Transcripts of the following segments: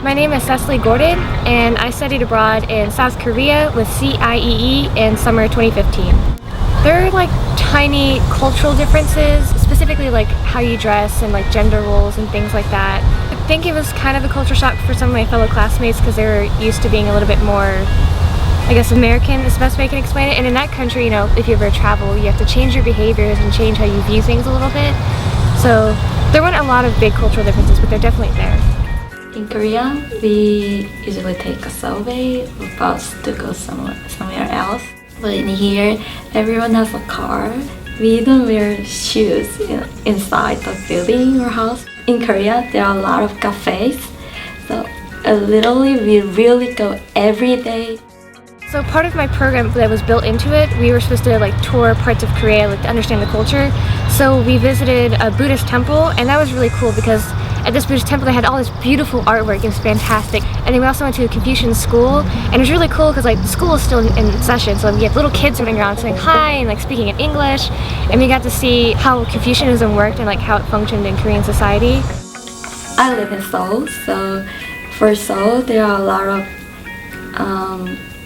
My name is Cecily Gordon, and I studied abroad in South Korea with CIEE in summer 2015. There are like tiny cultural differences, specifically like how you dress and like gender roles and things like that. I think it was kind of a culture shock for some of my fellow classmates because they were used to being a little bit more, I guess, American is the best way I can explain it. And in that country, you know, if you ever travel, you have to change your behaviors and change how you view things a little bit. So there weren't a lot of big cultural differences, but they're definitely there. In Korea, we usually take a subway or bus to go somewhere else. But in here, everyone has a car. We don't wear shoes inside the building or house. In Korea, there are a lot of cafes. So literally, we really go every day. So part of my program that was built into it, we were supposed to like tour parts of Korea, like to understand the culture. So we visited a Buddhist temple, and that was really cool because at this Buddhist temple they had all this beautiful artwork. It was fantastic. And then we also went to a Confucian school, and it was really cool because like the school is still in session, so we had little kids running around saying hi and like speaking in English, and we got to see how Confucianism worked and like how it functioned in Korean society. I live in Seoul, so for Seoul there are a lot of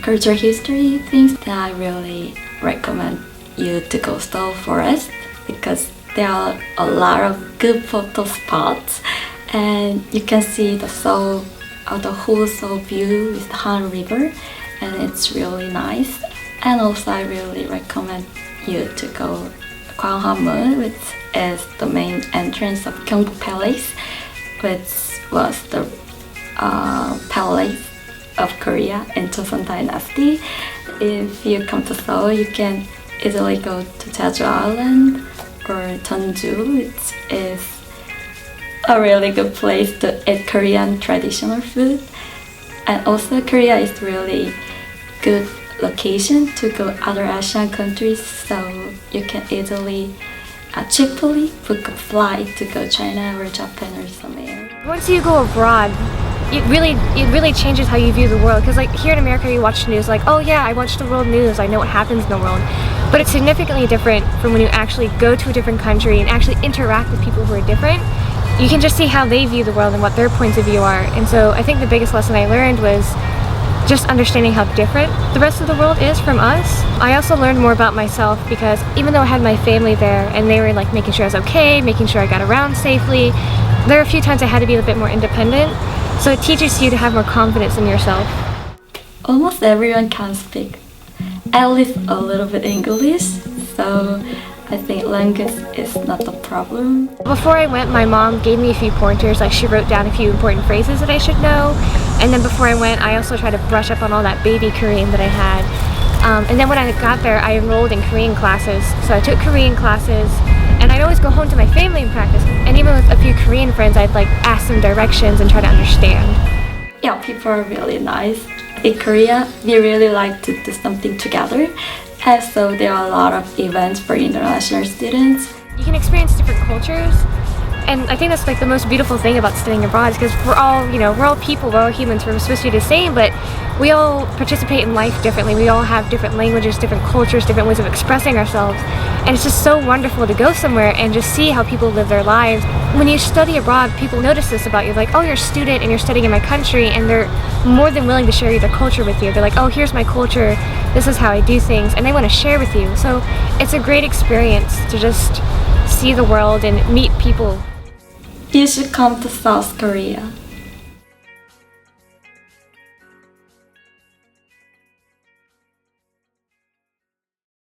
cultural history things that I really recommend you to go Seoul Forest because there are a lot of good photo spots and you can see the Seoul, the whole Seoul view with the Han River, and it's really nice. And also I really recommend you to go Gwanghwamun, which is the main entrance of Gyeongbok Palace, which was the palace of Korea in Joseon Dynasty. If you come to Seoul, you can easily go to Jeju Island or Jeonju, which is a really good place to eat Korean traditional food. And also Korea is really good location to go other Asian countries, so you can easily cheaply book a flight to go China or Japan or somewhere. Once you go abroad, it really changes how you view the world, because like here in America you watch news like, oh yeah, I watch the world news, I know what happens in the world, but it's significantly different from when you actually go to a different country and actually interact with people who are different. You can just see how they view the world and what their points of view are. And so I think the biggest lesson I learned was just understanding how different the rest of the world is from us. I also learned more about myself because even though I had my family there and they were like making sure I was okay, making sure I got around safely, there were a few times I had to be a bit more independent. So it teaches you to have more confidence in yourself. Almost everyone can speak at least a little bit English, so I think language is not the problem. Before I went, my mom gave me a few pointers, like she wrote down a few important phrases that I should know. And then before I went, I also tried to brush up on all that baby Korean that I had. And then when I got there, I enrolled in Korean classes. So I took Korean classes, and I'd always go home to my family and practice. And even with a few Korean friends, I'd like ask them directions and try to understand. Yeah, people are really nice. In Korea, we really like to do something together. And so there are a lot of events for international students. You can experience different cultures, and I think that's like the most beautiful thing about studying abroad, is because we're all, you know, we're all people, we're all humans, we're supposed to be the same, but we all participate in life differently. We all have different languages, different cultures, different ways of expressing ourselves, and it's just so wonderful to go somewhere and just see how people live their lives. When you study abroad, people notice this about you, like, oh, you're a student and you're studying in my country, and they're more than willing to share their culture with you. They're like, oh, here's my culture, this is how I do things, and they want to share with you. So it's a great experience to just see the world and meet people. You should come to South Korea.